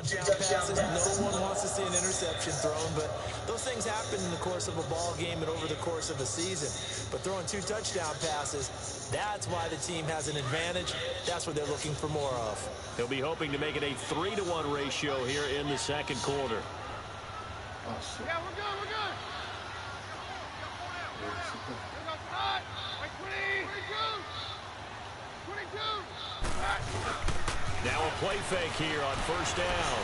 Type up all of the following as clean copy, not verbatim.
touchdown passes. No one wants to see an interception thrown, but those things happen in the course of a ball game and over the course of a season. But throwing 2 touchdown passes, that's why the team has an advantage. That's what they're looking for more of. He'll be hoping to make it a 3-to-1 ratio here in the second quarter. Oh, shit. Yeah, we're good, we're good. Now a play fake here on first down.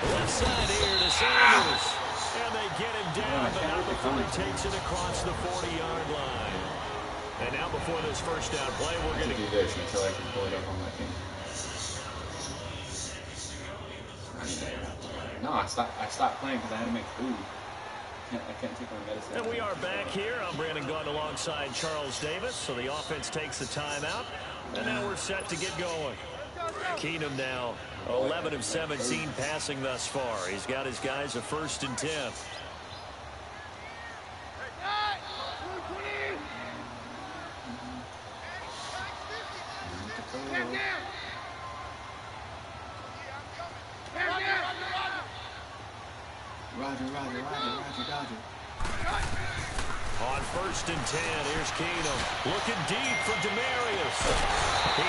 Left side here to Sanders. And they get him down, but not before he takes it across the 40-yard line. And now before this first down play, we're going to do this until I can pull it up on my thing. No, I stopped playing because I had to make food. I can't take my medicine. And we are back here. I'm Brandon Gaunt alongside Charles Davis. So the offense takes the timeout. And now we're set to get going. Keenum now 11 of 17 passing thus far. He's got his guys a 1st and 10. Roger. On 1st and 10, here's Keenum. Looking deep for Demarius.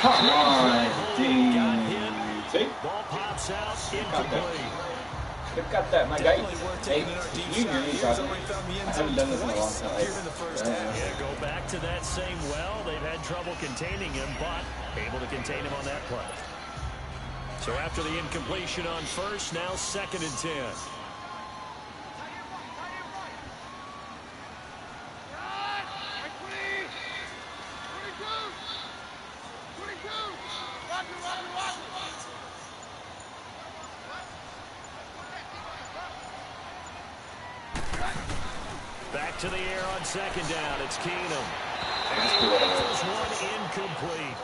Come on, got hit. See? Ball pops out, incomplete. They've got that, my guy. Hey, you I haven't done this in a long time. Yeah, go back to that same well. They've had trouble containing him, but able to contain him on that play. So after the incompletion on 1st, now 2nd and 10. Back to the air on 2nd down. It's Keenum. And he rifles one incomplete.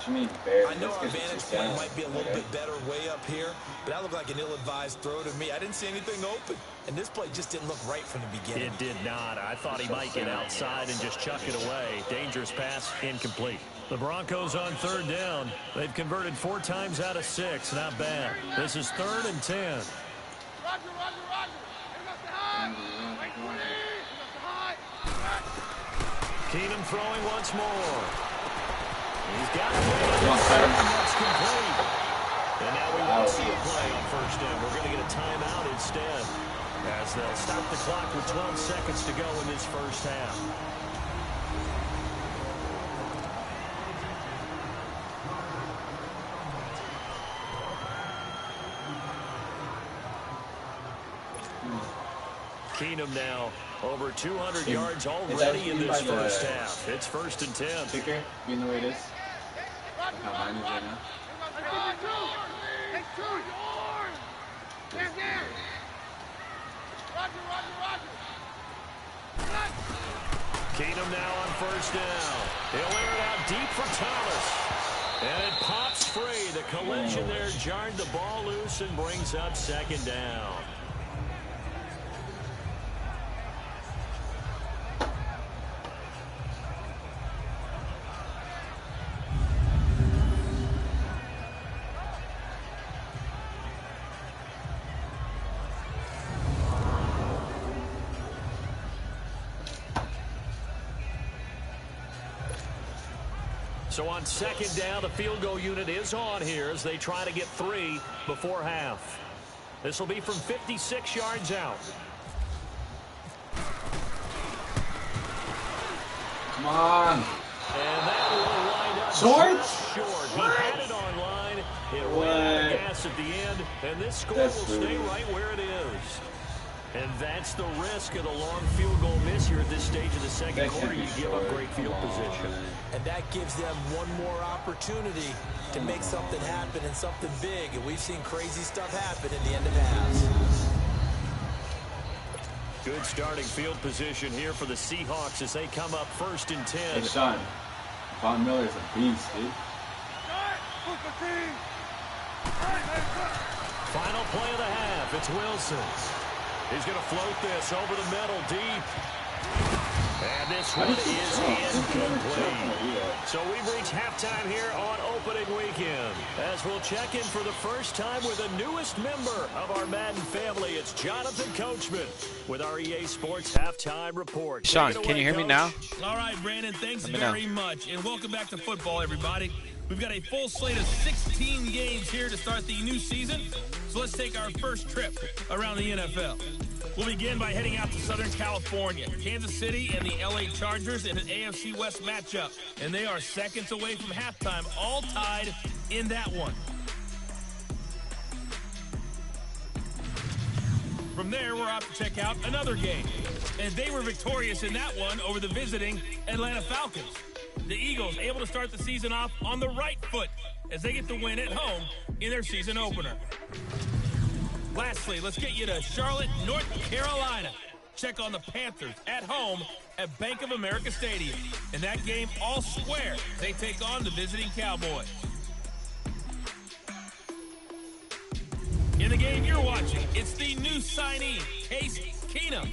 I know our vantage point might be a little bit better way up here, but that looked like an ill-advised throw to me. I didn't see anything open, and this play just didn't look right from the beginning. It did not. I thought he might get outside and just chuck it away. Dangerous pass, incomplete. The Broncos on 3rd down. They've converted 4 times out of 6. Not bad. This is 3rd and 10. Roger. Keenum throwing once more. He's got it. That's complete. And now we won't see a play on 1st down. We're going to get a timeout instead, as they'll stop the clock with 12 seconds to go in this first half. Keenum now over 200 yards already in this first half. It's 1st and 10. Kicker, you know where it is? How mine is right now? Keenum now on 1st down. He'll air it out deep for Thomas. And it pops free. The collision there jarred the ball loose and brings up 2nd down. So on 2nd down, the field goal unit is on here as they try to get 3 before half. This will be from 56 yards out. Come on. And that will wind up short. He had it on line. It ran out of gas at the end, and this score will stay right where it is. And that's the risk of the long field goal miss here at this stage of the second quarter. You give up great field position. And that gives them one more opportunity to make something happen and something big. And we've seen crazy stuff happen in the end of halves. Good starting field position here for the Seahawks as they come up 1st and 10. Hey, Sean, Von Miller's a beast, dude. Final play of the half. It's Wilson. He's going to float this over the middle deep. And this one is incomplete. So we've reached halftime here on opening weekend. As we'll check in for the first time with the newest member of our Madden family, it's Jonathan Coachman with our EA Sports Halftime Report. Sean, can you hear me now? All right, Brandon, thanks very much. And welcome back to football, everybody. We've got a full slate of 16 games here to start the new season. So let's take our first trip around the NFL. We'll begin by heading out to Southern California. Kansas City and the LA Chargers in an AFC West matchup. And they are seconds away from halftime, all tied in that one. From there, we're off to check out another game. And they were victorious in that one over the visiting Atlanta Falcons. The Eagles able to start the season off on the right foot as they get the win at home in their season opener. Lastly, let's get you to Charlotte, North Carolina. Check on the Panthers at home at Bank of America Stadium. In that game, all square, they take on the visiting Cowboys. In the game you're watching, it's the new signee, Case Keenum,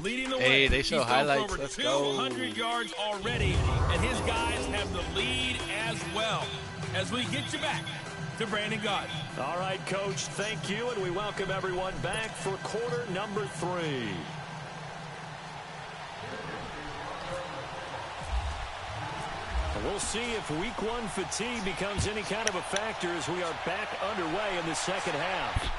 leading the way. Hey, they show highlights. Over Let's 200 yards already, and his guys have the lead as well. As we get you back to Brandon Gaudin. All right, Coach, thank you, and we welcome everyone back for quarter number 3. We'll see if week 1 fatigue becomes any kind of a factor as we are back underway in the second half.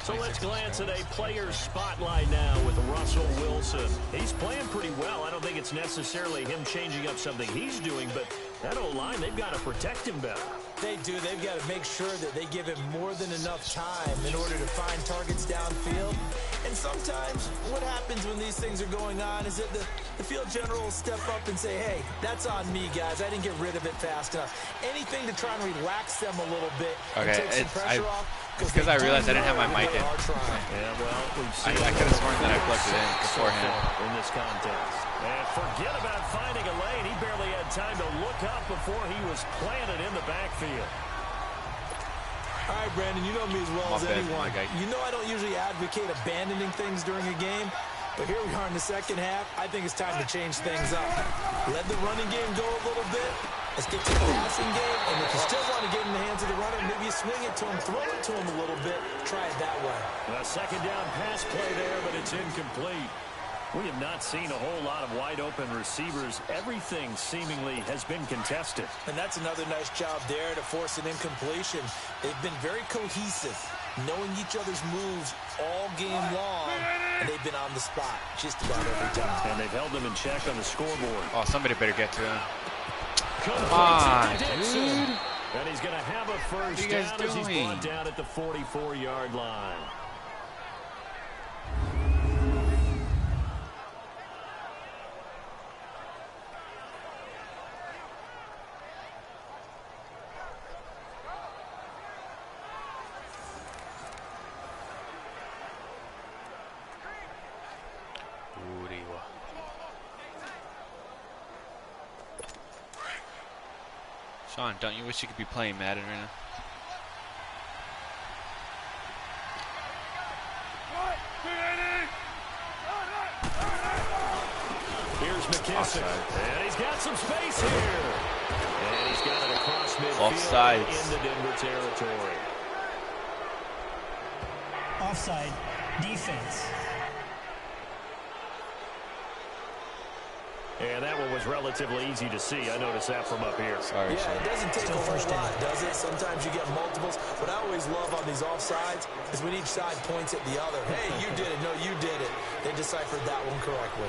So let's glance at a player spotlight now with Russell Wilson. He's playing pretty well. I don't think it's necessarily him changing up something he's doing, but that O-line, they've got to protect him better. They do. They've got to make sure that they give him more than enough time in order to find targets downfield. And sometimes what happens when these things are going on is that the field general will step up and say, hey, that's on me, guys. I didn't get rid of it fast enough. Anything to try and relax them a little bit and take some pressure off. It's because I realized I didn't have my mic in. Yeah, well, we've seen I could have sworn that I plugged it in beforehand. In this contest. And forget about finding a lane. He barely had time to look up before he was planted in the backfield. All right, Brandon, you know me as well as anyone. You know I don't usually advocate abandoning things during a game, but here we are in the second half. I think it's time to change things up. Let the running game go a little bit. Let's get to the passing game, and if you still want to get in the hands of the runner, maybe you swing it to him, throw it to him a little bit, try it that way. A second down pass play there, but it's incomplete. We have not seen a whole lot of wide-open receivers. Everything seemingly has been contested. And that's another nice job there to force an incompletion. They've been very cohesive, knowing each other's moves all game long, and they've been on the spot just about every time. And they've held them in check on the scoreboard. Oh, somebody better get to him. Come on, dude. And he's going to have a first down as he's brought down at the 44-yard line. Sean, don't you wish you could be playing Madden right now? Here's McKissick, and he's got some space here. And he's got it across midfield into Denver territory. Offside, defense. And that one was relatively easy to see. I noticed that from up here. Sorry, it doesn't take a whole lot, does it? Sometimes you get multiples. What I always love on these offsides is when each side points at the other. Hey, you did it. No, you did it. They deciphered that one correctly.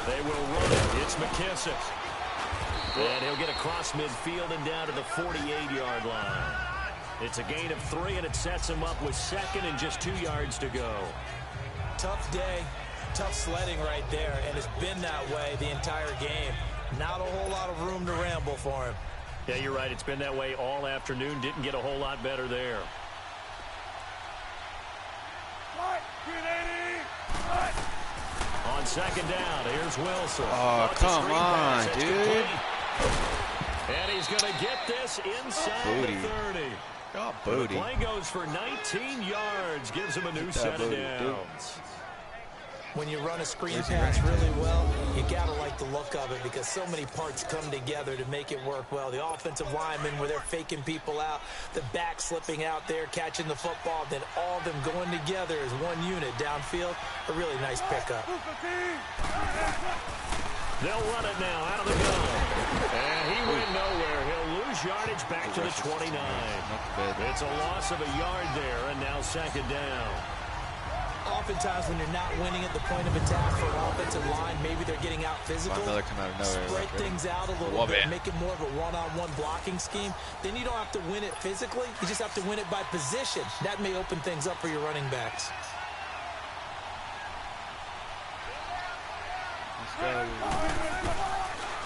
They will run it. It's McKissick. And he'll get across midfield and down to the 48-yard line. It's a gain of 3, and it sets him up with second and just 2 yards to go. Tough day, tough sledding right there, and it's been that way the entire game. Not a whole lot of room to ramble for him. Yeah, you're right. It's been that way all afternoon. Didn't get a whole lot better there. On second down, here's Wilson. Oh, come on, dude. And he's going to get this inside Booty. the 30. Oh, booty. The play goes for 19 yards. Gives him a new set of downs. When you run a screen pass really well, you got to like the look of it because so many parts come together to make it work well. The offensive linemen where they're faking people out, the back slipping out there, catching the football, then all of them going together as one unit downfield. A really nice pickup. They'll run it now out of the gun. And he went nowhere. He'll lose yardage back to the 29. It's a loss of a yard there, and now second down. Oftentimes when you're not winning at the point of attack for an offensive line, maybe they're getting out physical. Come out of nowhere. Spread things out a little bit, make it more of a one-on-one blocking scheme. Then you don't have to win it physically. You just have to win it by position. That may open things up for your running backs.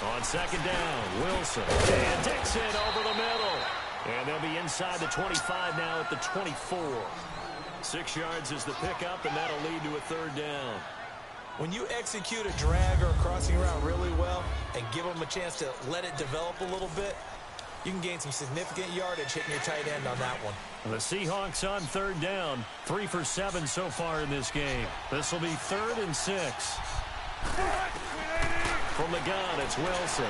On second down, Wilson. And Dixon over the middle. And they'll be inside the 25 now at the 24. 6 yards is the pickup, and that'll lead to a third down. When you execute a drag or a crossing route really well and give them a chance to let it develop a little bit, you can gain some significant yardage hitting your tight end on that one. The Seahawks on third down. 3 for 7 so far in this game. This will be 3rd and 6. From the gun, it's Wilson.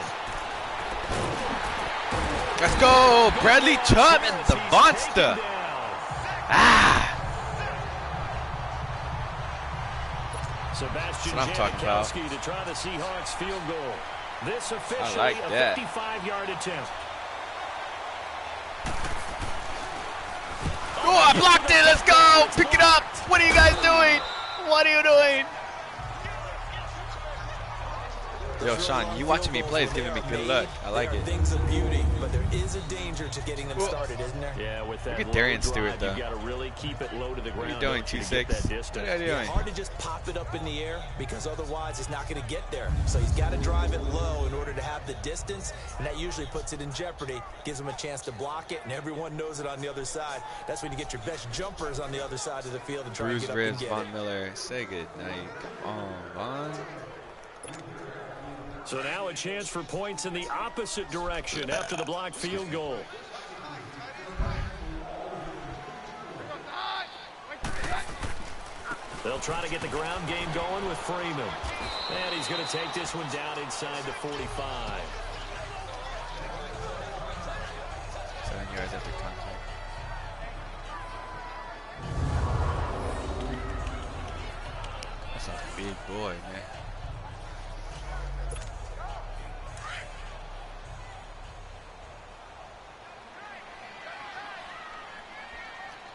Let's go, Bradley Chubb and the monster. Sebastian Janikowski to try the Seahawks field goal. This officially a 55-yard attempt. Oh, I blocked it. Let's go. Pick it up. What are you guys doing? What are you doing? Yo, Sean, you watching me play is giving me good luck. I like it. Things of beauty, but there is a danger to getting them started, isn't there? Yeah, with that look at Darian Stewart, though. You got to really keep it low to the ground. What are you doing, 2-6? What are you doing? It's hard to just pop it up in the air because otherwise it's not going to get there. So he's got to drive it low in order to have the distance, and that usually puts it in jeopardy, gives him a chance to block it, and everyone knows it on the other side. That's when you get your best jumpers on the other side of the field and try to get up and get Von Miller, say good night. Come on, Von. So now a chance for points in the opposite direction after the blocked field goal. They'll try to get the ground game going with Freeman. And he's going to take this one down inside the 45. 7 yards after contact. That's a big boy, man.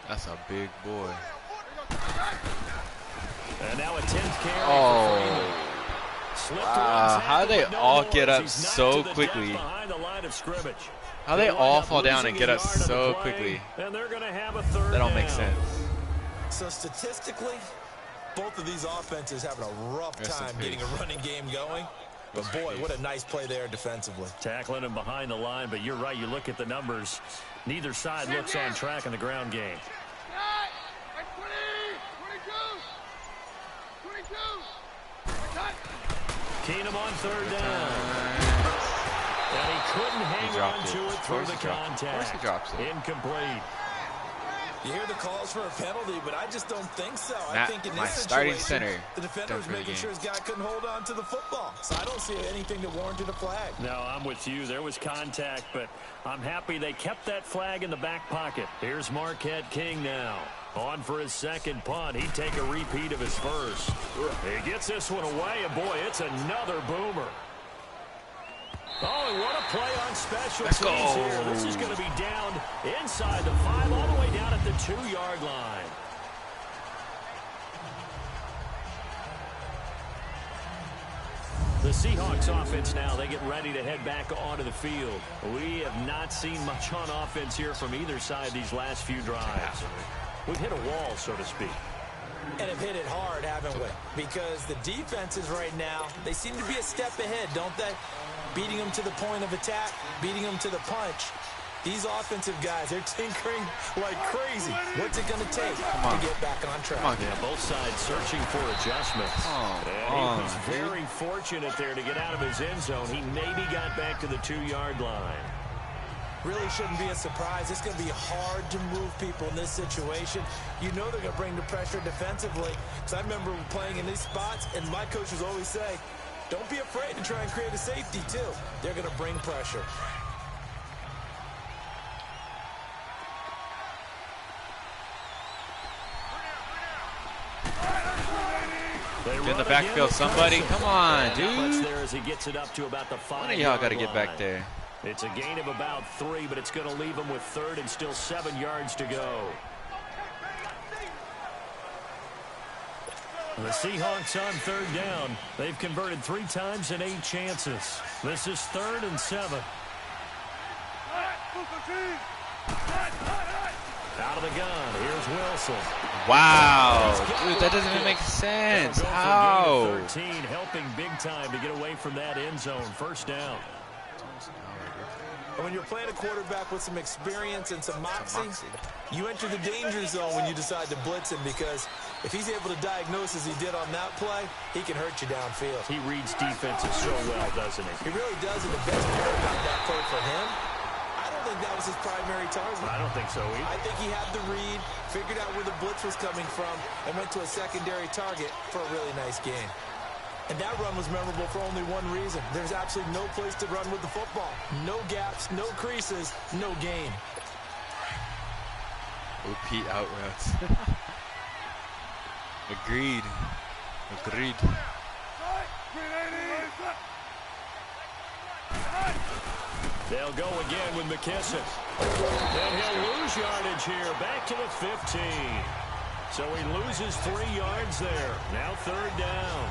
That's a big boy. And now a 10th carry for Freeman. How they all get up so quickly? How they all fall down and get up so quickly? And they're going to have a third that don't down. make sense. So statistically, both of these offenses having a rough time getting a running game going. But boy, what a nice play there defensively. Tackling him behind the line, but you're right. You look at the numbers. Neither side looks on track in the ground game. Keenum on third down. And he couldn't hang on to it through the contact. Of course he drops it. Incomplete. You hear the calls for a penalty, but I just don't think so. I think in this starting situation, center the defender was making sure his guy couldn't hold on to the football. So I don't see anything that warranted a flag. No, I'm with you. There was contact, but I'm happy they kept that flag in the back pocket. Here's Marquette King now. On for his second punt. He'd take a repeat of his first. He gets this one away, and boy, it's another boomer. Oh, and what a play on special teams here. This is going to be down inside the 5, all the way down at the 2-yard line. The Seahawks offense now, they get ready to head back onto the field. We have not seen much on offense here from either side these last few drives. We've hit a wall, so to speak. And have hit it hard, haven't we? Because the defenses right now, they seem to be a step ahead, don't they? Beating them to the point of attack, beating them to the punch. These offensive guys, they're tinkering like crazy. What's it going to take to get back on track? Yeah, both sides searching for adjustments. And he was very fortunate there to get out of his end zone. He maybe got back to the 2-yard line. Really shouldn't be a surprise. It's going to be hard to move people in this situation. You know they're going to bring the pressure defensively. Because I remember playing in these spots, and my coaches always say, don't be afraid to try and create a safety, too. They're going to bring pressure. Get in the backfield, somebody. Come on, dude. There as he gets it up to about the 5-yard line. One of y'all got to get back there. It's a gain of about 3, but it's going to leave him with 3rd and still 7 yards to go. The Seahawks on 3rd down. They've converted 3 times in 8 chances. This is 3rd and 7. Out of the gun. Here's Wilson. Wow. Dude, that doesn't even make sense. How? 13, helping big time to get away from that end zone. 1st down. When you're playing a quarterback with some experience and some moxie, you enter the danger zone when you decide to blitz him, because if he's able to diagnose as he did on that play, he can hurt you downfield. He reads defenses so well, doesn't he? He really does, and the best part about that play for him, I don't think that was his primary target. I don't think so either. I think he had the read, figured out where the blitz was coming from, and went to a secondary target for a really nice gain. And that run was memorable for only one reason. There's absolutely no place to run with the football. No gaps, no creases, no gain. OP out routes. Agreed. They'll go again with McKissick. And he'll lose yardage here. Back to the 15. So he loses 3 yards there. Now 3rd down.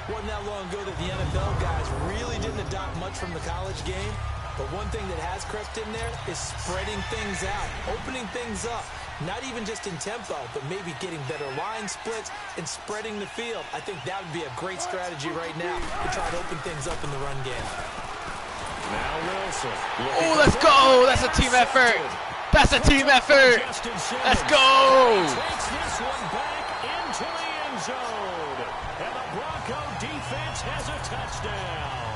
Wasn't that long ago that the NFL guys really didn't adopt much from the college game. But one thing that has crept in there is spreading things out, opening things up. Not even just in tempo, but maybe getting better line splits and spreading the field. I think that would be a great strategy right now to try to open things up in the run game. Now Wilson. Oh, let's go. That's a team effort. That's a team effort. Let's go. Takes this one back into the end zone. And the Bronco defense has a touchdown.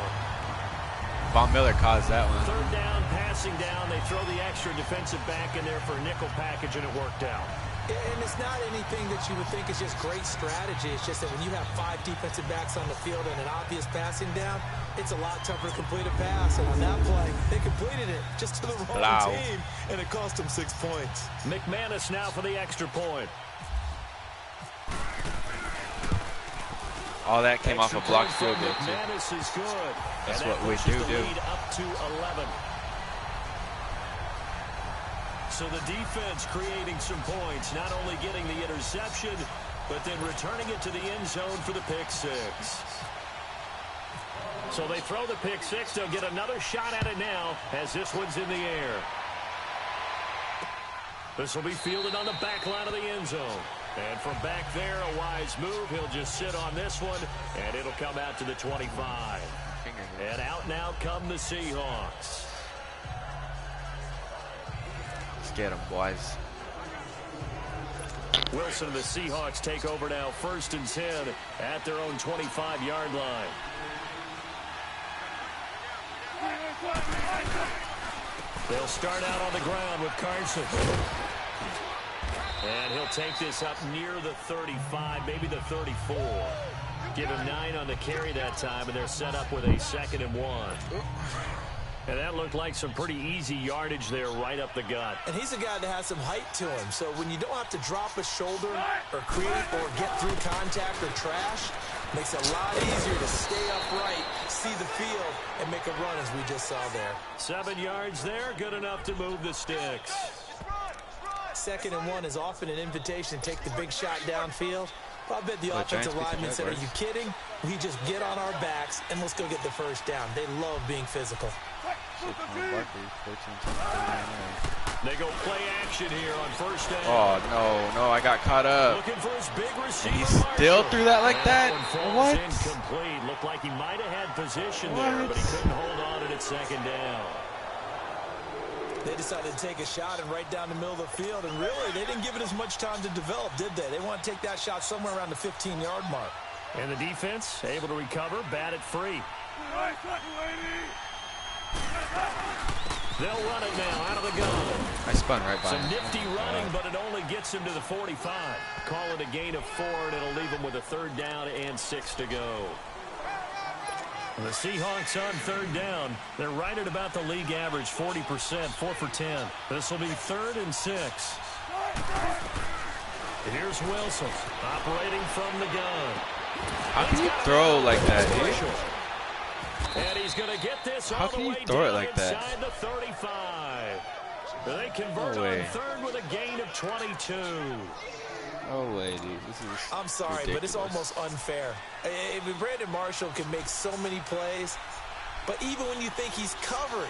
Von Miller caused that one. 3rd down, passing down. They throw the extra defensive back in there for a nickel package, and it worked out. And it's not anything that you would think is just great strategy. It's just that when you have 5 defensive backs on the field and an obvious passing down, it's a lot tougher to complete a pass. And on that play, they completed it just to the wrong team, and it cost them 6 points. McManus now for the extra point. All that came off a blocked field goal, too. McManus is good. That's what we do. Lead up to 11. So the defense creating some points, not only getting the interception, but then returning it to the end zone for the pick 6. So they throw the pick 6. They'll get another shot at it now as this one's in the air. This will be fielded on the back line of the end zone. And from back there, a wise move. He'll just sit on this one, and it'll come out to the 25. And out now come the Seahawks. Let's get them, boys. Wilson and the Seahawks take over now, 1st and 10 at their own 25-yard line. They'll start out on the ground with Carson. And he'll take this up near the 35, maybe the 34. Give him 9 on the carry that time, and they're set up with a 2nd and 1. And that looked like some pretty easy yardage there right up the gut. And he's a guy that has some height to him. So when you don't have to drop a shoulder or create or get through contact or trash, makes it a lot easier to stay upright, see the field, and make a run as we just saw there. 7 yards there, good enough to move the sticks. 2nd and 1 is often an invitation to take the big shot downfield. Well, I bet the offensive lineman said, are you kidding? We just get on our backs and let's go get the 1st down. They love being physical. They go play action here on 1st down. Oh, no, I got caught up. Looking for his big receiver. And he still threw that like that? What? Incomplete. Looked like he might have had position there, but he couldn't hold on at 2nd down. They decided to take a shot and right down the middle of the field, and really, they didn't give it as much time to develop, did they? They want to take that shot somewhere around the 15-yard mark. And the defense able to recover, bat it free. They'll run it now out of the gun. I spun right by him. Some nifty running, but it only gets him to the 45. Call it a gain of 4, and it'll leave him with a 3rd down and 6 to go. The Seahawks on 3rd down. They're right at about the league average, 40%, 4 for 10. This will be 3rd and 6. Here's Wilson operating from the gun. How can you throw like that, dude? And he's going to get this How all the can you way throw it down like that? inside the 35. They convert No on way. 3rd with a gain of 22. No way, dude. This is I'm sorry, ridiculous. but it's almost unfair. I mean, Brandon Marshall can make so many plays, but even when you think he's covered,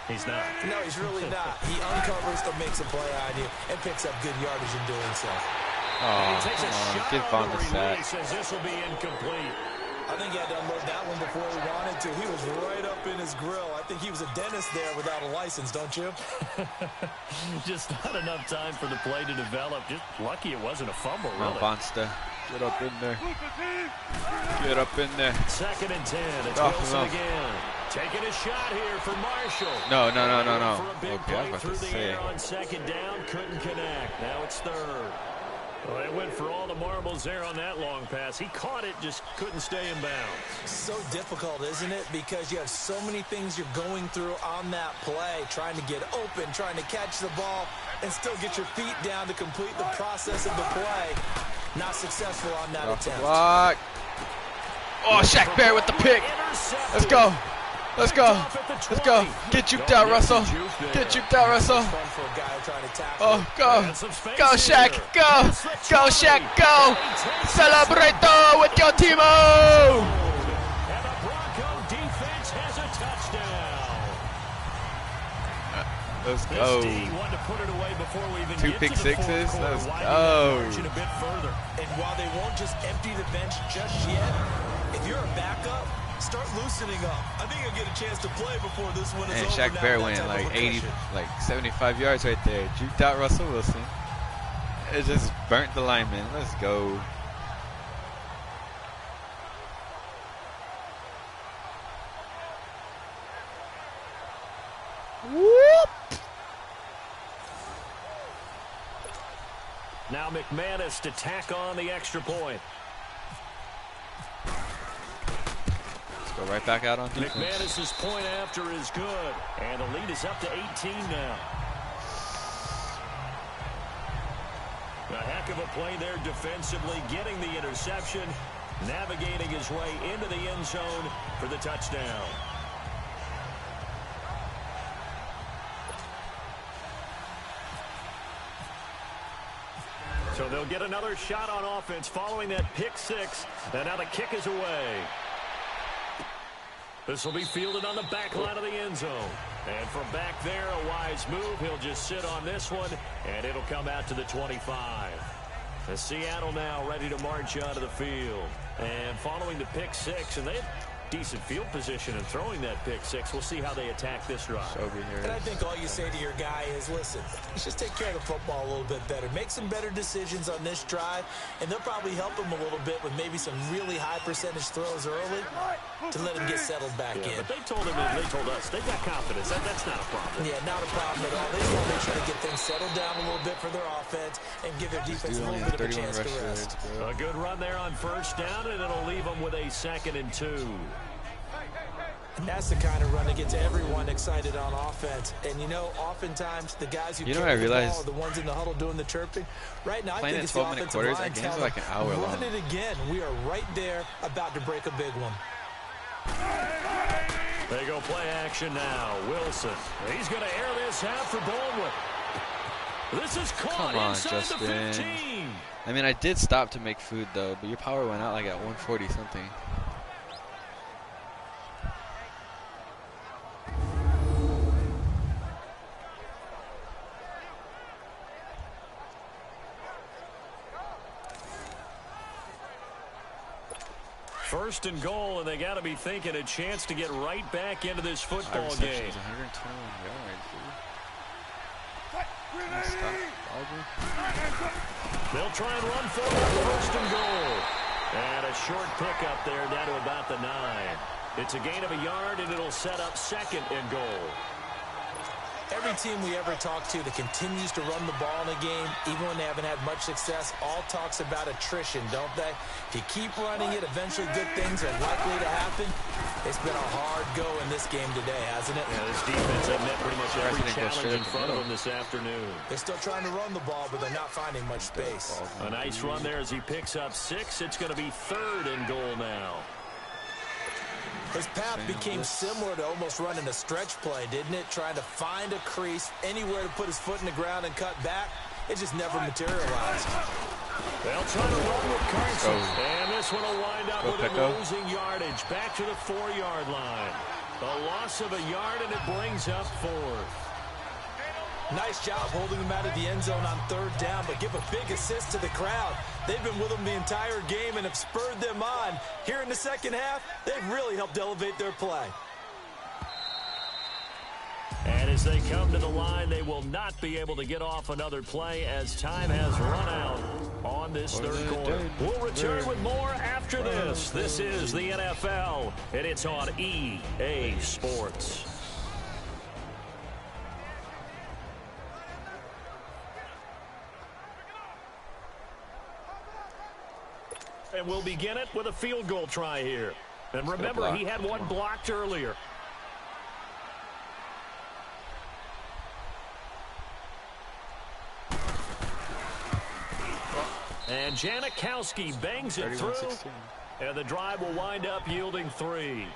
he's not. No, he's really not. He uncovers or makes a play on you and picks up good yardage in doing so. Oh, He takes a come on. shot Give Vaughn on the the sack. release as this will be incomplete. I think he had to unload that one before he wanted to. He was right up in his grill. I think he was a dentist there without a license, don't you? Just not enough time for the play to develop. Just lucky it wasn't a fumble, Come on, really. Bonster. Get up in there. Get up in there. 2nd and 10. It's Off Wilson him up. again. Taking a shot here for Marshall. No. For a big Okay, I play was about through to the say. air on 2nd down. Couldn't connect. Now it's 3rd. Well, they went for all the marbles there on that long pass. He caught it, just couldn't stay in bounds. So difficult, isn't it? Because you have so many things you're going through on that play, trying to get open, trying to catch the ball, and still get your feet down to complete the process of the play. Not successful on that attempt. Block. Oh, Shaq Barrett with the pick. Let's go. Let's go. Let's go. Get juked out, Russell. Get juked out, Russell. Oh, go. Go, Shaq. Go. Go, Shaq. Go. Celebrate with your team. And the Bronco defense has a touchdown. Let's go. wanted to put it away before we even 2 get pick to the sixes. fourth quarter, Let's widening go. that margin a bit further. And while they won't just empty the bench just yet, if you're a backup, start loosening up. I think you'll get a chance to play before this one is And over. Shaq now, Barrett that went type of like a 80, cushion. like 75 yards right there. Juked out Russell Wilson. It just burnt the lineman. Let's go. Whoop! Now McManus to tack on the extra point. Let's go right back out on defense. McManus's point after is good. And the lead is up to 18 now. A heck of a play there defensively, getting the interception, navigating his way into the end zone for the touchdown. So they'll get another shot on offense following that pick six. And now the kick is away. This will be fielded on the back line of the end zone. And from back there, a wise move. He'll just sit on this one, and it'll come out to the 25. The Seattle now ready to march onto the field. And following the pick six, and they have decent field position in throwing that pick six. We'll see how they attack this drive. And I think all you say to your guy is, listen, let's just take care of the football a little bit better. Make some better decisions on this drive, and they'll probably help him a little bit with maybe some really high percentage throws early to let him get settled back in. But they told him, and they told us, they've got confidence. That's not a problem. Yeah, not a problem at all. They just want to make sure to get things settled down a little bit for their offense and give their defense a little bit of a chance to rest. A good run there on first down, and it'll leave them with a 2nd and 2. That's the kind of run that gets everyone excited on offense. And, you know, oftentimes the guys who You know carry what I the ball realized? are the ones in the huddle doing the chirping. Right now, I Playing think at it's the 12-minute offensive quarters, line our games are telling like an hour them, long. run it again. We are right there about to break a big one. They go play action now. Wilson. He's going to air this out for Baldwin. This is caught Come on, inside Justin. the 15. I mean, I did stop to make food, though, but your power went out like at 140-something. First and goal, and they got to be thinking a chance to get right back into this football Our game. receptions, 121 yards, dude. They'll try and run for it, 1st and goal. And a short pickup there down to about the 9. It's a gain of a yard, and it'll set up 2nd and goal. Every team we ever talk to that continues to run the ball in a game, even when they haven't had much success, all talks about attrition, don't they? If you keep running it, eventually good things are likely to happen. It's been a hard go in this game today, hasn't it? Yeah, this defense has met pretty much every challenge in front of them this afternoon. They're still trying to run the ball, but they're not finding much space. A nice run there as he picks up 6. It's going to be 3rd and goal now. His path became similar to almost running a stretch play, didn't it? Trying to find a crease, anywhere to put his foot in the ground and cut back. It just never materialized. They'll try to run with Carson. And this one will wind up with a losing yardage. Back to the 4-yard line. A loss of a yard, and it brings up 4th. Nice job holding him out of the end zone on 3rd down, but give a big assist to the crowd. They've been with them the entire game and have spurred them on. Here in the second half, they've really helped elevate their play. And as they come to the line, they will not be able to get off another play as time has run out on this 3rd quarter. We'll return with more after this. This is the NFL, and it's on EA Sports. And we'll begin it with a field goal try here. And remember, he had one blocked earlier. And Janikowski bangs it through. And the drive will wind up yielding 3.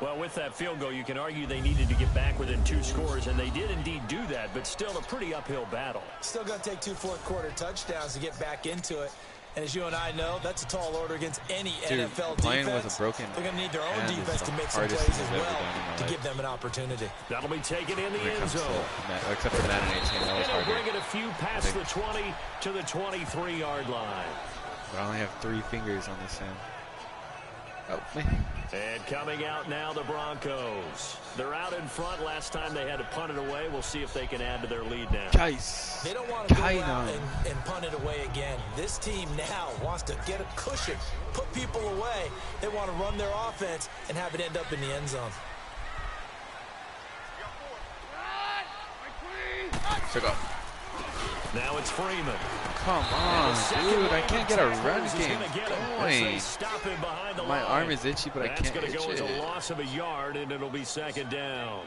Well, with that field goal, you can argue they needed to get back within 2 scores, and they did indeed do that, but still a pretty uphill battle. Still going to take 2 fourth-quarter touchdowns to get back into it. And as you and I know, that's a tall order against any NFL playing defense. With a broken They're going to need their own defense to make some plays as well to give them an opportunity. That'll be taken in the end zone. Except for Madden 18, that was hard. It'll bring it a few past the 20 to the 23-yard line. But I only have 3 fingers on this hand. Oh, man. And coming out now, the Broncos. They're out in front. Last time they had to punt it away. We'll see if they can add to their lead now. They don't want to go out and punt it away again. This team now wants to get a cushion, put people away. They want to run their offense and have it end up in the end zone. Now it's Freeman. Come on, dude. I can't get a run game going. My arm is itchy, but I can't That's going to go as a loss of a yard, and it'll be 2nd down.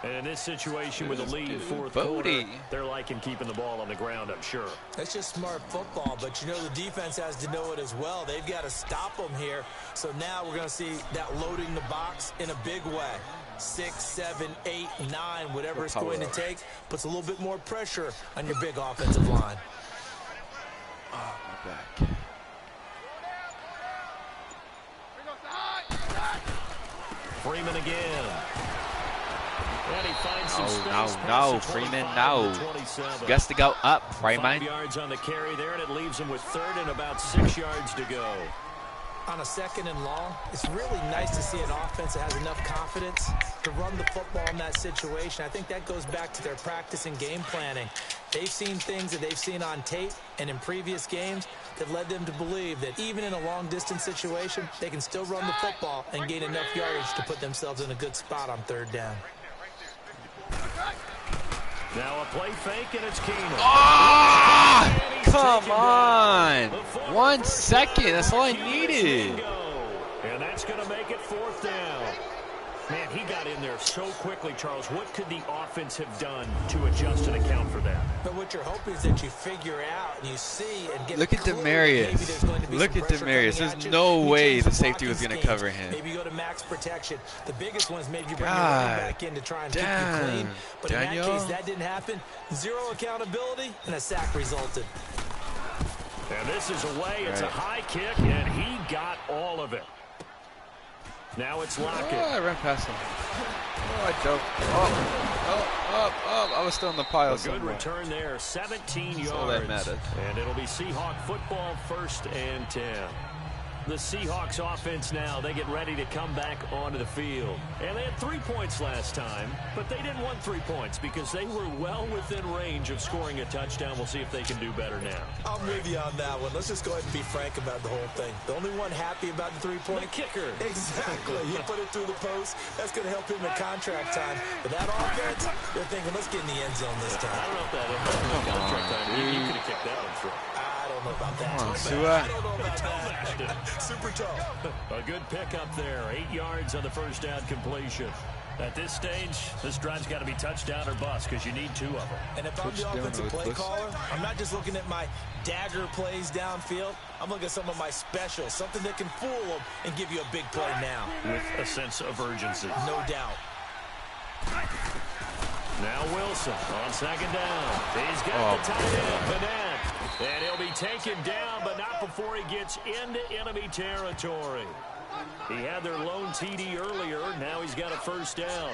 And in this situation with a lead 4th quarter, they're liking keeping the ball on the ground, I'm sure. That's just smart football, but you know the defense has to know it as well. They've got to stop them here. So now we're going to see that loading the box in a big way. 6, 7, 8, 9, whatever it's going to take, puts a little bit more pressure on your big offensive line. Oh, my back. Freeman again. And he finds some space. No, Freeman, no. He has to go up, Freeman. 5 yards on the carry there, and it leaves him with 3rd and about 6 yards to go. On a 2nd and long, it's really nice to see an offense that has enough confidence to run the football in that situation. I think that goes back to their practice and game planning. They've seen things that they've seen on tape and in previous games that led them to believe that even in a long-distance situation, they can still run the football and gain enough yardage to put themselves in a good spot on 3rd down. Now a play fake, and it's Keenan. Oh, come on. 1 second. That's all I needed. And that's going to make it 4th down. Man, he got in there so quickly, Charles. What could the offense have done to adjust and account for that? But what you're hoping is that you figure out and you see and get. Look at Demarius. Look at Demarius. There's no way the safety was going to cover him. Maybe you go to max protection. The biggest one is maybe you bring your running back in to try and keep you clean. But in that case, that didn't happen. 0 accountability, and a sack resulted. And this is away. It's a high kick, and he got all of it. Now it's Lockett. Oh, I ran past him. Oh, I dove. I was still in the pile. A good return there, 17 yards. All that mattered. And it'll be Seahawk football, 1st and 10. The Seahawks offense now, they get ready to come back onto the field. And they had 3 points last time, but they didn't want 3 points because they were well within range of scoring a touchdown. We'll see if they can do better now. I'm with you on that one. Let's just go ahead and be frank about the whole thing. The only one happy about the 3-point? The kicker. Exactly. He put it through the post. That's going to help him in contract time. But that offense, they're thinking, let's get in the end zone this time. I don't know if that in contract time. You could have kicked that one through. I don't know about that. Come on, I Sua. don't know about that. Super toe. A good pickup there. 8 yards on the first down completion. At this stage, this drive's got to be touchdown or bust because you need 2 of them. And if I'm the offensive play caller, I'm not just looking at my dagger plays downfield. I'm looking at some of my specials, something that can fool them and give you a big play now. With a sense of urgency. No doubt. Now Wilson on second down. He's got the tight end, Madden. And he'll be taken down, but not before he gets into enemy territory. He had their lone TD earlier. Now he's got a first down.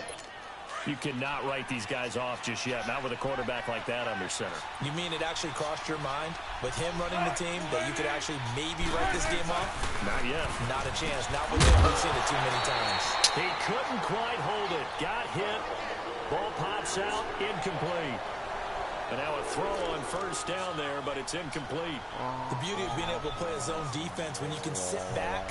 You cannot write these guys off just yet, not with a quarterback like that under center. You mean it actually crossed your mind with him running the team that you could actually maybe write this game off? Not yet. Not a chance. Not with him. We've seen it too many times. He couldn't quite hold it. Got hit. Ball pops out. Incomplete. And now a throw on first down there, but it's incomplete. The beauty of being able to play a zone defense when you can sit back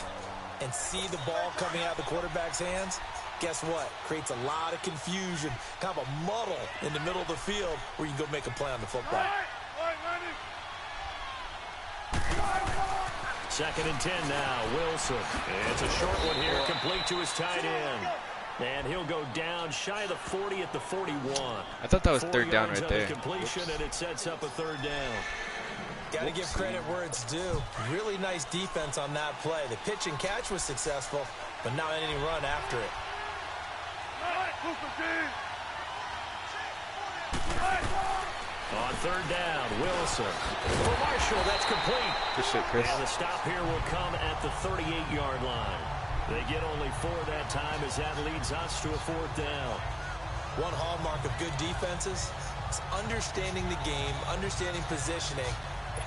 and see the ball coming out of the quarterback's hands, guess what? Creates a lot of confusion, kind of a muddle in the middle of the field where you can go make a play on the football. 2nd and 10 now. Wilson. It's a short one here, complete to his tight end. And he'll go down shy of the 40 at the 41. I thought that was 4 third down yards right on there. the completion, and it sets up a 3rd down. Got to give credit where it's due. Really nice defense on that play. The pitch and catch was successful, but not any run after it. On 3rd down, Wilson. For Marshall, that's complete. Good shit, Chris. And the stop here will come at the 38-yard line. They get only 4 that time as that leads us to a 4th down. One hallmark of good defenses is understanding the game, understanding positioning,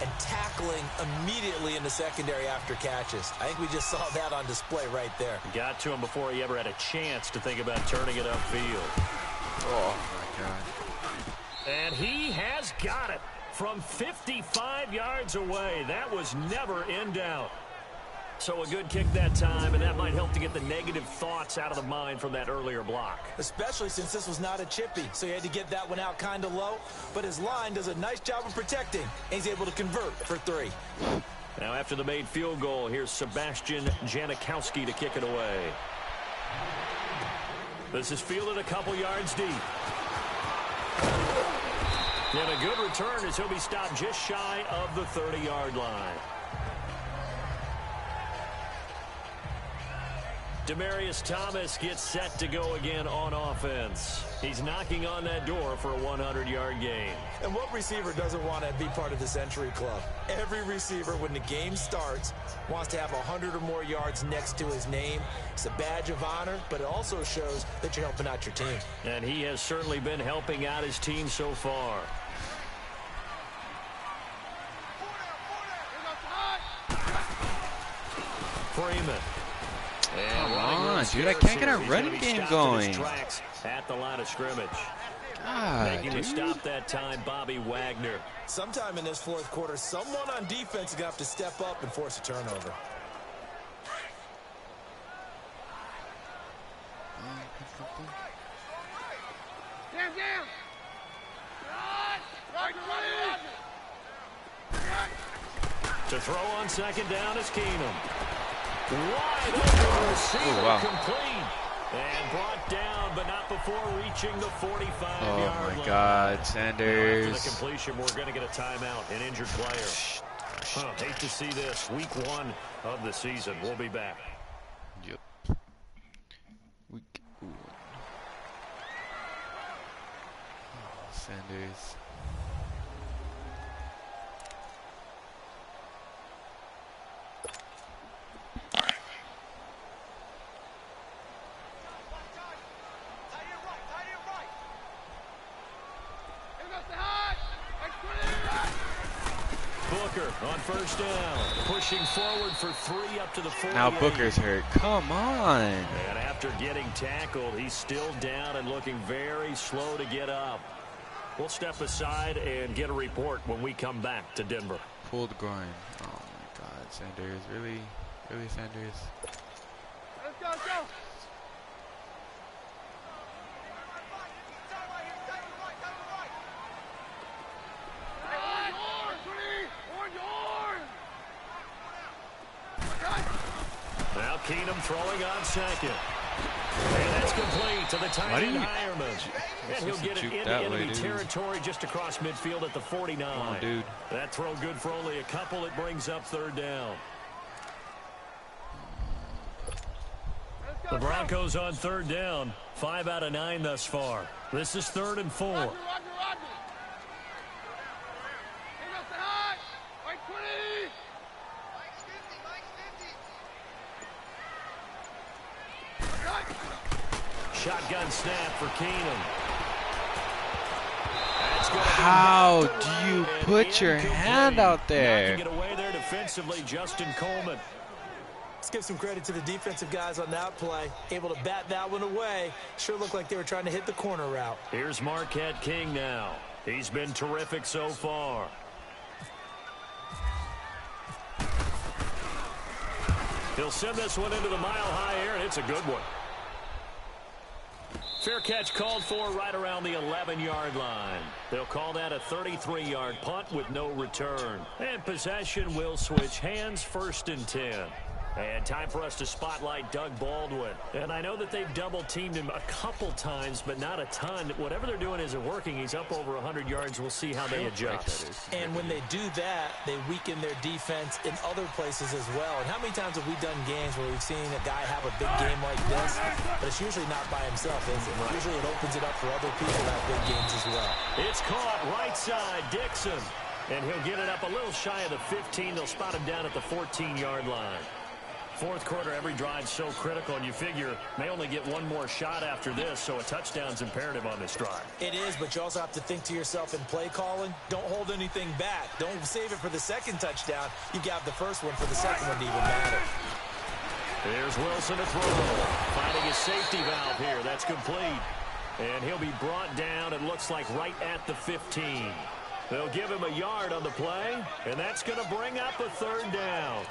and tackling immediately in the secondary after catches. I think we just saw that on display right there. Got to him before he ever had a chance to think about turning it upfield. Oh, my God. And he has got it from 55 yards away. That was never in doubt. So a good kick that time, and that might help to get the negative thoughts out of the mind from that earlier block. Especially since this was not a chippy, so he had to get that one out kind of low. But his line does a nice job of protecting, and he's able to convert for 3. Now after the made field goal, here's Sebastian Janikowski to kick it away. This is fielded a couple yards deep. And a good return as he'll be stopped just shy of the 30-yard line. Demaryius Thomas gets set to go again on offense. He's knocking on that door for a 100-yard gain. And what receiver doesn't want to be part of the Century Club? Every receiver, when the game starts, wants to have 100 or more yards next to his name. It's a badge of honor, but it also shows that you're helping out your team. And he has certainly been helping out his team so far. Freeman. Come on, dude. I can't get a running game going. At the line of scrimmage. God, Making the stop that time, Bobby Wagner. Sometime in this 4th quarter, someone on defense is going to have to step up and force a turnover. To throw on 2nd down is Keenum. Wide open receiver, complete. And brought down, but not before reaching the 45-yard line. Oh, my God, Sanders. Now after the completion, we're going to get a timeout, an injured player. Hate to see this. Week 1 of the season. We'll be back. Yep. Week 1. Oh, Sanders. Booker on first down. Pushing forward for 3 up to the 48. Now Booker's hurt. Come on. And after getting tackled, he's still down and looking very slow to get up. We'll step aside and get a report when we come back to Denver. Pulled groin. Oh my God, Sanders. Really? Really, Sanders? Let's go, let's go. Now Keenum throwing on second. And that's complete to the tight end Hireman. And he'll get it into enemy territory just across midfield at the 49. Come on, dude. That throw good for only a couple. It brings up third down. The Broncos on third down. 5 out of 9 thus far. This is 3rd and 4. Shotgun snap for Keenum. How do you put your hand out there? Knocking it away there defensively, Justin Coleman. Let's give some credit to the defensive guys on that play. Able to bat that one away. Sure looked like they were trying to hit the corner route. Here's Marquette King now. He's been terrific so far. He'll send this one into the mile-high air, and it's a good one. Fair catch called for right around the 11-yard line. They'll call that a 33-yard punt with no return. And possession will switch hands, 1st and 10. And time for us to spotlight Doug Baldwin. And I know that they've double-teamed him a couple times, but not a ton. Whatever they're doing isn't working. He's up over 100 yards. We'll see how they adjust. And when they do that, they weaken their defense in other places as well. And how many times have we done games where we've seen a guy have a big game like this, but it's usually not by himself, is it? Right. Usually it opens it up for other people to have big games as well. It's caught right side, Dixon. And he'll get it up a little shy of the 15. They'll spot him down at the 14-yard line. 4th quarter, every drive's so critical, and you figure may only get one more shot after this, so a touchdown's imperative on this drive. It is, but you also have to think to yourself in play calling, don't hold anything back. Don't save it for the second touchdown. You got the first one for the second one to even matter. There's Wilson to throw. Finding his safety valve here. That's complete. And he'll be brought down, it looks like, right at the 15. They'll give him a yard on the play, and that's going to bring up a 3rd down.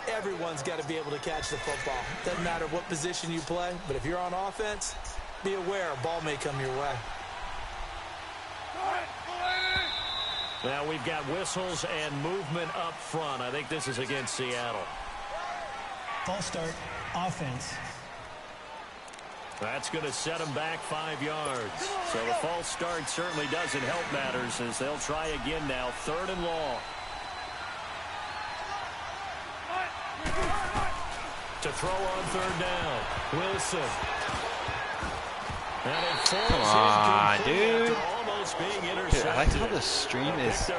Everyone's got to be able to catch the football. Doesn't matter what position you play, but if you're on offense, be aware a ball may come your way. Now we've got whistles and movement up front. I think this is against Seattle. False start, offense. That's going to set them back 5 yards. So the false start certainly doesn't help matters as they'll try again now. 3rd and long. To throw on 3rd down. Wilson. Come on, dude. Almost being intercepted. Dude, I like how the stream is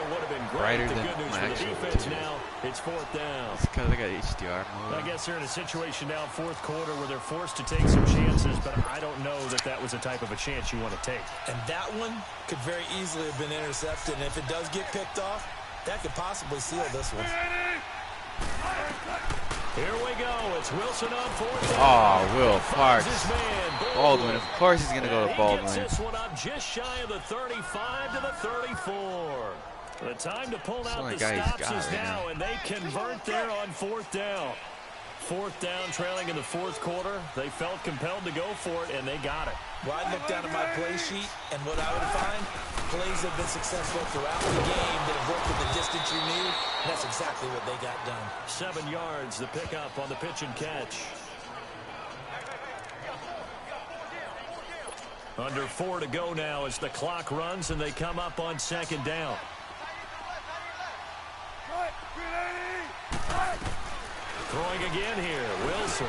brighter than my actual TV. Now it's 4th down. It's because I got HDR mode. I guess they're in a situation now, 4th quarter, where they're forced to take some chances, but I don't know that that was the type of a chance you want to take. And that one could very easily have been intercepted, and if it does get picked off, that could possibly seal this one. Here we go. It's Wilson on 4th down. Oh, Will Parks. Baldwin. Of course he's going to go to Baldwin. Gets this one up just shy of the 35 to the 34. The time to pull out the stops is now, and they convert there on 4th down. 4th down, trailing in the 4th quarter. They felt compelled to go for it, and they got it. Well, I'd look down at my play sheet, and what I would find, plays have been successful throughout the game that have worked with the distance you need. And that's exactly what they got done. 7 yards, the pickup on the pitch and catch. Under 4 to go now as the clock runs, and they come up on 2nd down. Throwing again here, Wilson.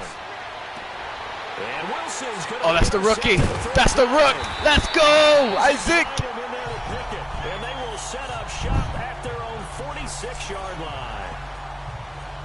And Wilson's going to... Oh, that's the rookie. That's the rook. Let's go, Isaac. And they will set up shop at their own 46-yard line.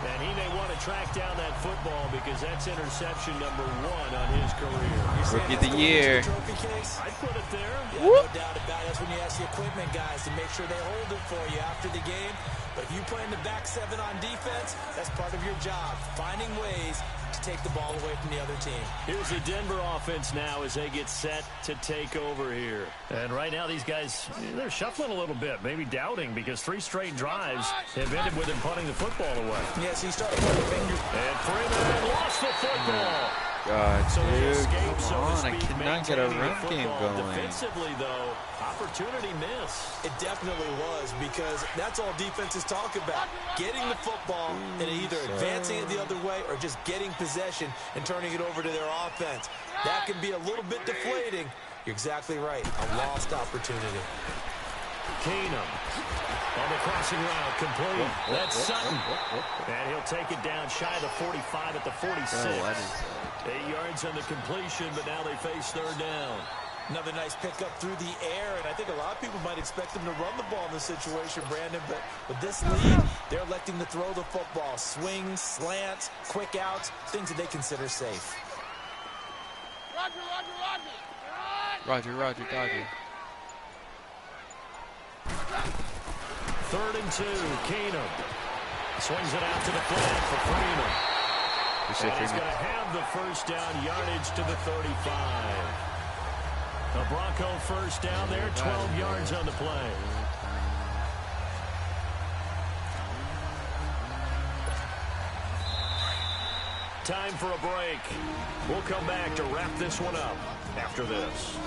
And he may want to track down that football because that's interception number 1 on his career. Rookie of the year. I'd put it there. Yeah, no doubt about it. That's when you ask the equipment guys to make sure they hold it for you after the game. But if you play in the back seven on defense, that's part of your job, finding ways to take the ball away from the other team. Here's the Denver offense now as they get set to take over here. And right now these guys, they're shuffling a little bit, maybe doubting, because 3 straight drives have ended with them punting the football away. Yeah, so you start to put the finger. And Freeman lost the football. God, So they dude, escape, so come to on. I speak, cannot get a maintaining the run game football. going. Defensively, though, opportunity miss. It definitely was, because that's all defenses talk about. Getting the football and either advancing it the other way or just getting possession and turning it over to their offense. That can be a little bit deflating. You're exactly right. A lost opportunity. Keenum on the crossing route, complete. That's Sutton. And he'll take it down shy of the 45 at the 46. 8 yards on the completion, but now they face third down. Another nice pickup through the air, and I think a lot of people might expect them to run the ball in this situation, Brandon, but with this lead, they're electing to throw the football. Swings, slants, quick outs, things that they consider safe. Roger. 3rd and 2, Keenum swings it out to the flat for Freeman. And he's going to have the first down, yardage to the 35. A Bronco first down there, 12 yards on the play. Time for a break. We'll come back to wrap this one up after this.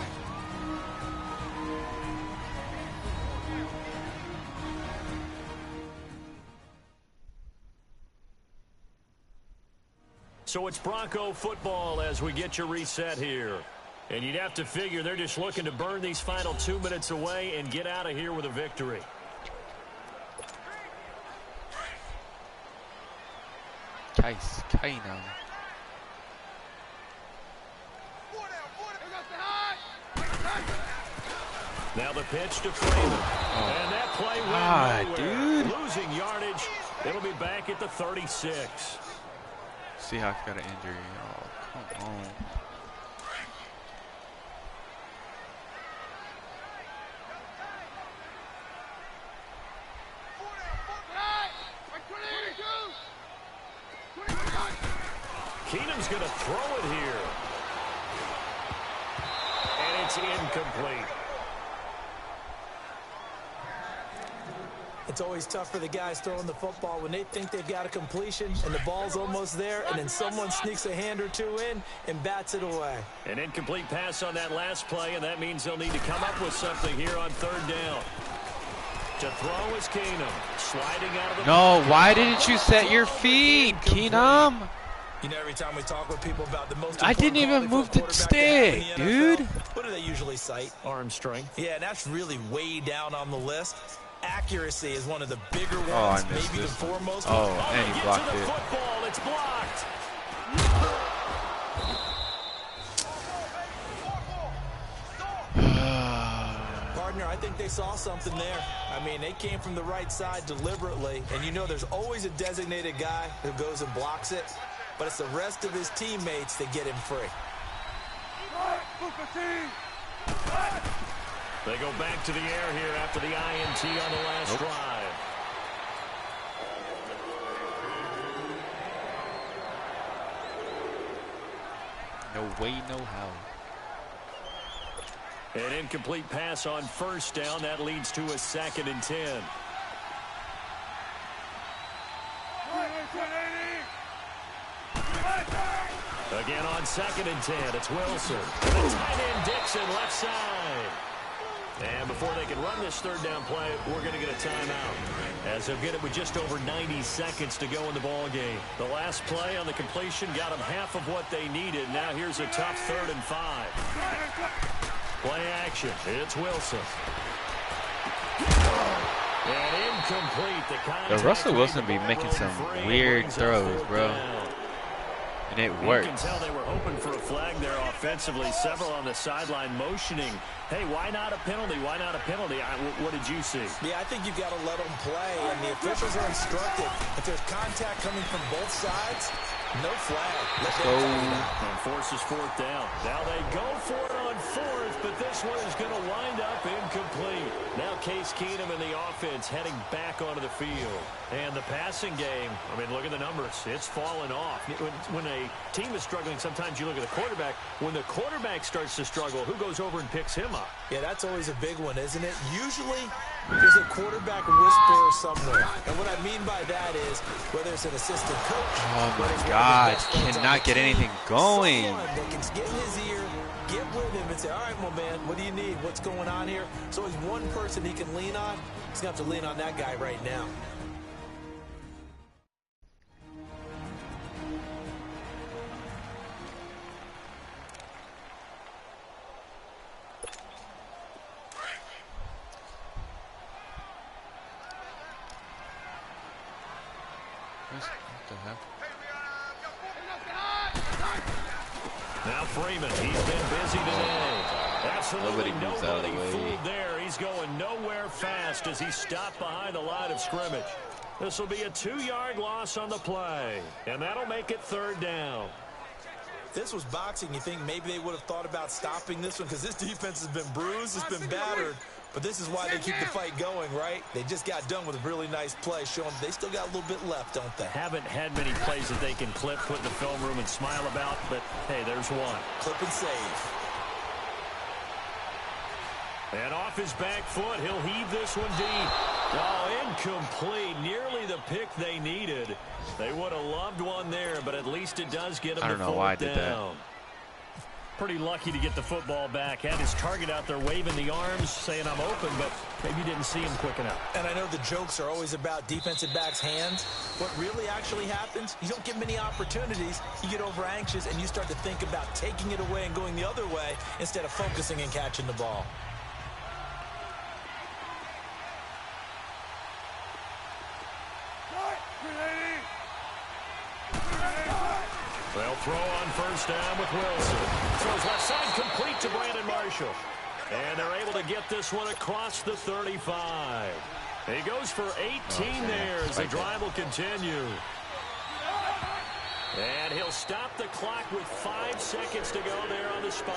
So it's Bronco football as we get your reset here. And you'd have to figure they're just looking to burn these final 2 minutes away and get out of here with a victory. Keenum. Now the pitch to Freeman. And that play went nowhere. Dude. Losing yardage. It'll be back at the 36. Seahawks got an injury. Oh, come on. Keenum's going to throw it here. And it's incomplete. It's always tough for the guys throwing the football when they think they've got a completion and the ball's almost there, and then someone sneaks a hand or two in and bats it away. An incomplete pass on that last play, and that means they'll need to come up with something here on 3rd down. To throw is Keenum. Sliding out of the... No, why didn't you set your feet, Keenum? You know, every time we talk with people about the most I didn't even move the stick, dude. What do they usually cite? Arm strength. Yeah, and that's really way down on the list. Accuracy is one of the bigger ones, I missed maybe this the foremost. one. Oh, and he blocked it. Football, it's blocked. Partner, I think they saw something there. I mean, they came from the right side deliberately, and you know there's always a designated guy who goes and blocks it, but it's the rest of his teammates that get him free. They go back to the air here after the INT on the last drive. No way, no how. An incomplete pass on 1st down. That leads to a 2nd and 10. Again on 2nd and 10, it's Wilson. The tight end Dixon left side. And before they can run this 3rd down play, we're going to get a timeout. As they'll get it with just over 90 seconds to go in the ball game. The last play on the completion got them half of what they needed. Now here's a tough 3rd and 5. Play action. It's Wilson. And incomplete. Russell Wilson be making some weird throws, bro. And it worked. You can tell they were hoping for a flag there offensively. Several on the sideline motioning. Hey, why not a penalty? Why not a penalty? What did you see? Yeah, I think you've got to let them play, and the officials are instructed. If there's contact coming from both sides, No flag. Let's go. And forces fourth down. Now they go for it on fourth, but this one is going to wind up incomplete. Now Case Keenum and the offense heading back onto the field. And the passing game, I mean, look at the numbers. It's fallen off. When a team is struggling, sometimes you look at the quarterback. When the quarterback starts to struggle, who goes over and picks him up? Yeah, that's always a big one, isn't it? Usually, there's a quarterback whisperer somewhere. And what I mean by that is, whether it's an assistant coach. Oh, my God. Cannot get anything going. Someone that can get in his ear, get with him, and say, all right, my man, what do you need? What's going on here? So he's one person he can lean on. He's going to have to lean on that guy right now. Now Freeman, he's been busy today. Absolutely nobody fooled there. He's going nowhere fast as he stopped behind the line of scrimmage. This will be a 2-yard loss on the play, and that'll make it third down. If this was boxing, you think maybe they would have thought about stopping this one because this defense has been bruised, it's been battered. But this is why they keep the fight going, right? They just got done with a really nice play, showing they still got a little bit left, don't they? Haven't had many plays that they can clip, put in the film room, and smile about, but hey, there's one. Clip and save. And off his back foot, he'll heave this one deep. Oh, incomplete. Nearly the pick they needed. They would have loved one there, but at least it does get him the fourth down. Pretty lucky to get the football back. Had his target out there waving the arms, saying I'm open, but maybe didn't see him quick enough. And I know the jokes are always about defensive backs' hands. What really actually happens, you don't get many opportunities. You get over anxious, and you start to think about taking it away and going the other way instead of focusing and catching the ball. They'll throw on first down with Wilson. Throws left side complete to Brandon Marshall. And they're able to get this one across the 35. He goes for 18 there as the drive will continue. And he'll stop the clock with 5 seconds to go there on the spike.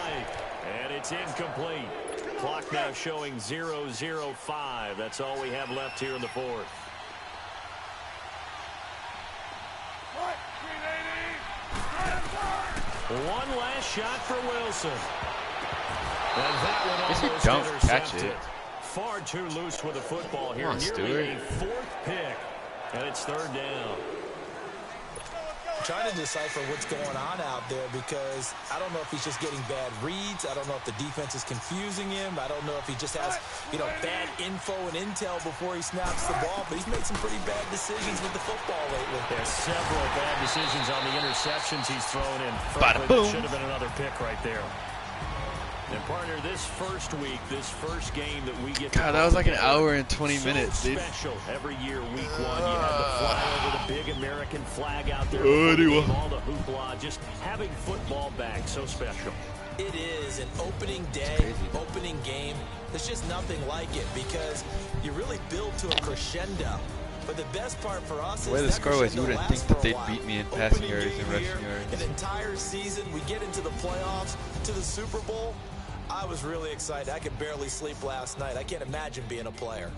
And it's incomplete. Clock now showing 0:05. That's all we have left here in the fourth. One last shot for Wilson. And that one almost intercepted. Far too loose with the football here. Nearly a 4th pick. And it's third down. I'm trying to decipher what's going on out there because I don't know if he's just getting bad reads. I don't know if the defense is confusing him. I don't know if he just has, bad info and intel before he snaps the ball. But he's made some pretty bad decisions with the football lately. There's several bad decisions on the interceptions he's thrown in. Bada boom. Should have been another pick right there. And partner, this first week, this first game that we get. God, that was like an hour and 20 minutes, dude. Special every year, week 1, you have the fly over the big American flag out there. All the hoopla, just having football back, so special. It is an opening day, opening game. There's just nothing like it because you really build to a crescendo. But the best part for us is the way the score was, you wouldn't think that they'd beat me in passing yards and rushing yards. An entire season, we get into the playoffs, to the Super Bowl. I was really excited. I could barely sleep last night. I can't imagine being a player.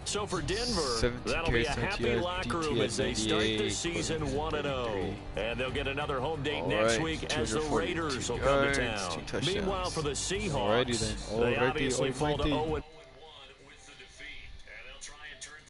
So for Denver, that'll be a happy locker room as they start the season 1-0. And they'll get another home date next week as the Raiders will come to town. Meanwhile, for the Seahawks, they obviously fall to 0.